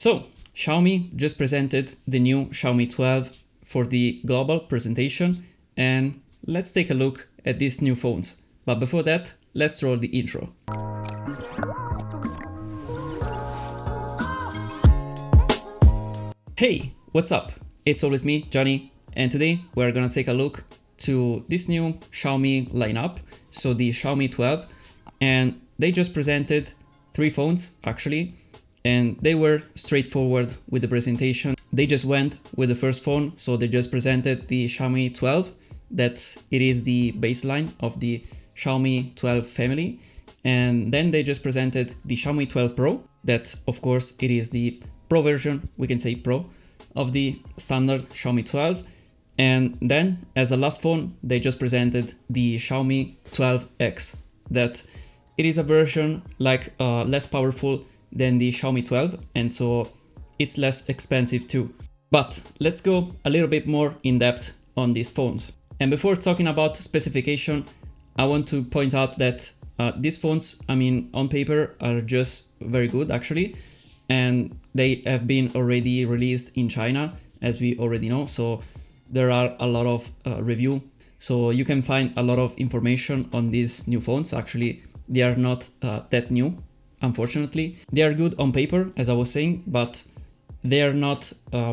So Xiaomi just presented the new Xiaomi 12 for the global presentation, and let's take a look at these new phones. But before that, let's roll the intro. Hey, what's up? It's always me, Johnny, and today we're gonna take a look to this new Xiaomi lineup, so the Xiaomi 12, and they just presented 3 phones actually, and they were straightforward with the presentation. They just went with the first phone, so they just presented the Xiaomi 12, that it is the baseline of the Xiaomi 12 family, and then they just presented the Xiaomi 12 Pro, that of course it is the Pro version, we can say Pro, of the standard Xiaomi 12. And then as a last phone, they just presented the Xiaomi 12X, that it is a version like less powerful than the Xiaomi 12, and so it's less expensive too. But let's go a little bit more in depth on these phones. And before talking about specification, I want to point out that these phones, I mean, on paper are just very good actually, and they have been already released in China, as we already know. So there are a lot of review, so you can find a lot of information on these new phones. Actually, they are not that new, unfortunately. They are good on paper, as I was saying, but they are not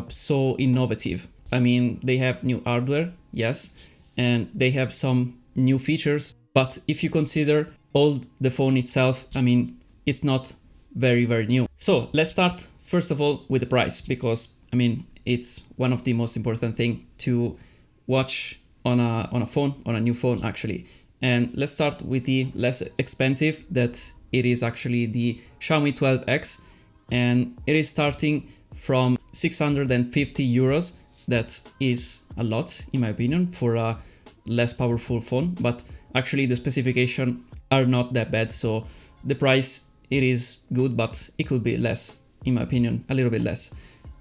so innovative. I mean, they have new hardware, yes, and they have some new features, but if you consider all the phone itself, I mean, it's not very new. So let's start first of all with the price, because I mean, it's one of the most important thing to watch on a phone, on a new phone actually. And let's start with the less expensive, that it is actually the Xiaomi 12X, and it is starting from 650 euros. That is a lot in my opinion for a less powerful phone, but actually the specifications are not that bad, so the price, it is good, but it could be less, in my opinion, a little bit less.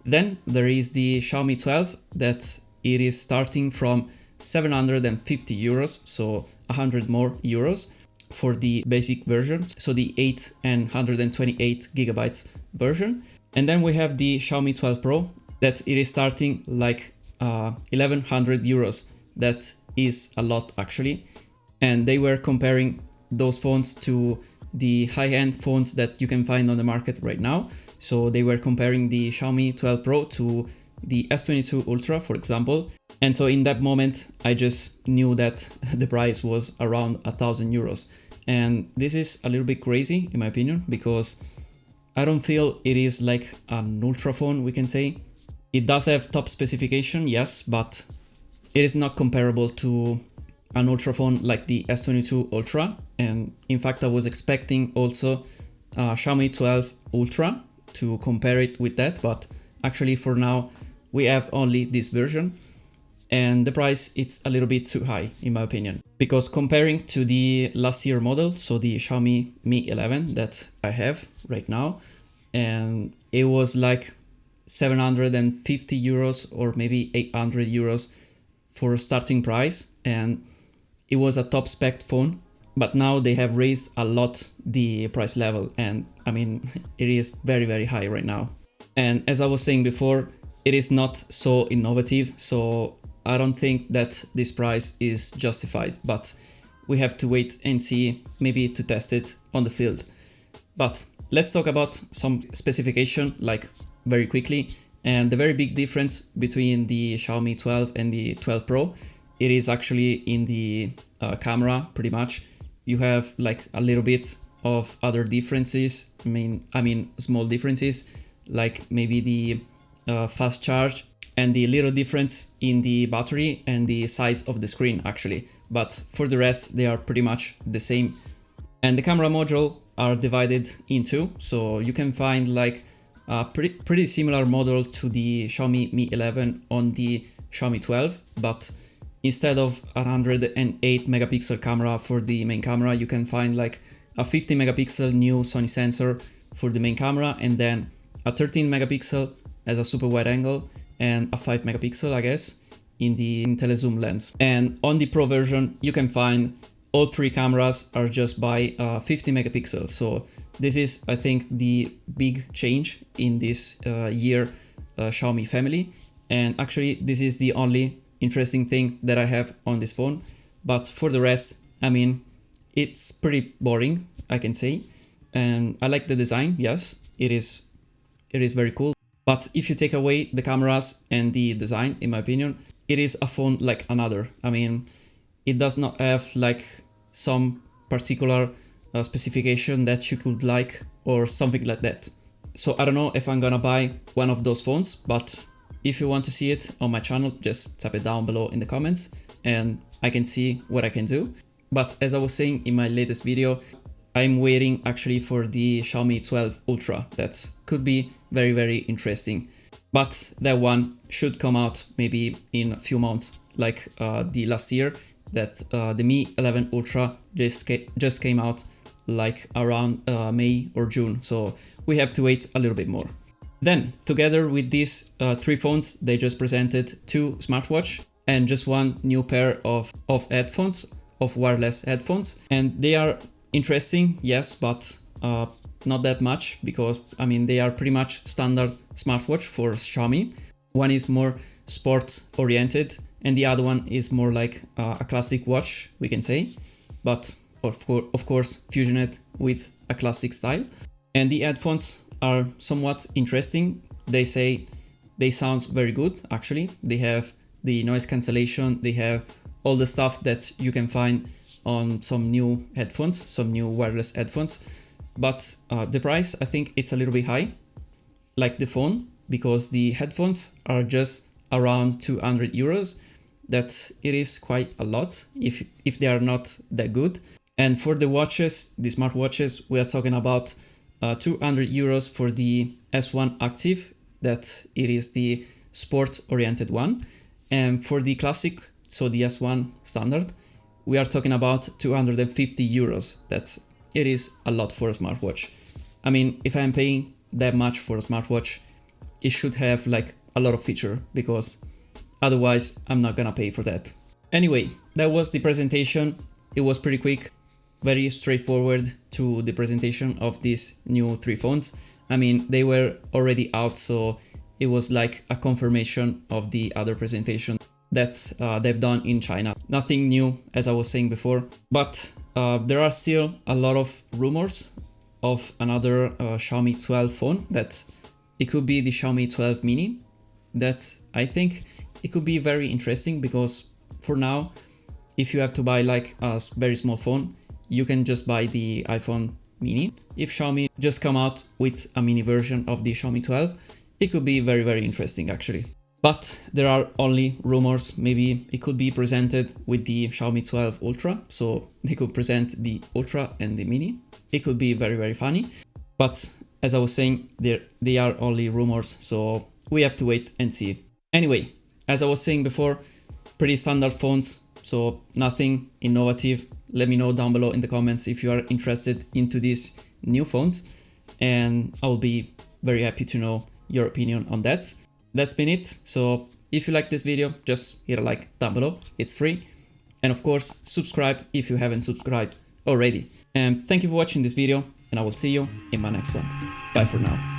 Then there is the Xiaomi 12, that it is starting from 750 euros, so 100 more euros for the basic version, so the 8 and 128 gigabytes version. And then we have the Xiaomi 12 Pro, that it is starting like 1100 euros. That is a lot actually. And they were comparing those phones to the high-end phones that you can find on the market right now. So they were comparing the Xiaomi 12 Pro to the S22 Ultra, for example. And so in that moment, I just knew that the price was around 1000 euros. And this is a little bit crazy in my opinion, because I don't feel it is like an ultra phone, we can say. It does have top specification, yes, but it is not comparable to an ultra phone like the S22 Ultra. And in fact, I was expecting also Xiaomi 12 Ultra to compare it with that, but actually for now we have only this version, and the price, it's a little bit too high in my opinion, because comparing to the last year model, so the Xiaomi Mi 11 that I have right now, and it was like 750 euros or maybe 800 euros for starting price, and it was a top spec phone. But now they have raised a lot the price level, and I mean, it is very high right now. And as I was saying before, it is not so innovative, so I don't think that this price is justified, but we have to wait and see, maybe to test it on the field. But let's talk about some specification, like very quickly. And the very big difference between the Xiaomi 12 and the 12 Pro, it is actually in the camera, pretty much. You have like a little bit of other differences. I mean small differences, like maybe the fast charge and the little difference in the battery and the size of the screen actually. But for the rest, they are pretty much the same. And the camera module are divided in two, so you can find like a pretty similar model to the Xiaomi Mi 11 on the Xiaomi 12, but instead of a 108 megapixel camera for the main camera, you can find like a 50 megapixel new Sony sensor for the main camera, and then a 13 megapixel as a super wide angle, and a 5 megapixel, I guess, in the telezoom lens. And on the Pro version, you can find all 3 cameras are just by 50 megapixels. So this is, I think, the big change in this year Xiaomi family. And actually, this is the only interesting thing that I have on this phone. But for the rest, I mean, it's pretty boring, I can say. And I like the design, yes, it is very cool. But if you take away the cameras and the design, in my opinion, it is a phone like another. I mean, it does not have like some particular specification that you could like or something like that. So I don't know if I'm gonna buy one of those phones, but if you want to see it on my channel, just tap it down below in the comments and I can see what I can do. But as I was saying in my latest video, I'm waiting actually for the Xiaomi 12 Ultra. That could be very, very interesting. But that one should come out maybe in a few months, like the last year that the Mi 11 Ultra just came out like around May or June. So we have to wait a little bit more. Then together with these three phones, they just presented two smartwatch and just one new pair of headphones, of wireless headphones. And they are interesting, yes, but not that much, because I mean they are pretty much standard smartwatch for Xiaomi. One is more sport oriented and the other one is more like a classic watch, we can say, but of course fusioned with a classic style. And the headphones are somewhat interesting. They say they sound very good actually. They have the noise cancellation, they have all the stuff that you can find on some new headphones, some new wireless headphones. But the price, I think it's a little bit high, like the phone, because the headphones are just around 200 euros. That it is quite a lot if they are not that good. And for the watches, the smartwatches, we are talking about 200 euros for the S1 Active, that it is the sport oriented one. And for the classic, so the S1 standard, we are talking about 250 euros. That it is a lot for a smartwatch. I mean, if I'm paying that much for a smartwatch, it should have like a lot of feature, because otherwise I'm not gonna pay for that. Anyway, that was the presentation. It was pretty quick, very straightforward to the presentation of these new three phones. I mean, they were already out, so it was like a confirmation of the other presentation that they've done in China. Nothing new, as I was saying before, but there are still a lot of rumors of another Xiaomi 12 phone, that it could be the Xiaomi 12 mini. That I think it could be very interesting, because for now, if you have to buy like a very small phone, you can just buy the iPhone mini. If Xiaomi just come out with a mini version of the Xiaomi 12, it could be very, very interesting actually. But there are only rumors. Maybe it could be presented with the Xiaomi 12 Ultra, so they could present the Ultra and the mini. It could be very, very funny. But as I was saying, they are only rumors, so we have to wait and see. Anyway, as I was saying before, pretty standard phones, so nothing innovative. Let me know down below in the comments if you are interested into these new phones, and I will be very happy to know your opinion on that. That's been it. So if you like this video, just hit a like down below. It's free. And of course, subscribe if you haven't subscribed already. And thank you for watching this video, and I will see you in my next one. Bye for now.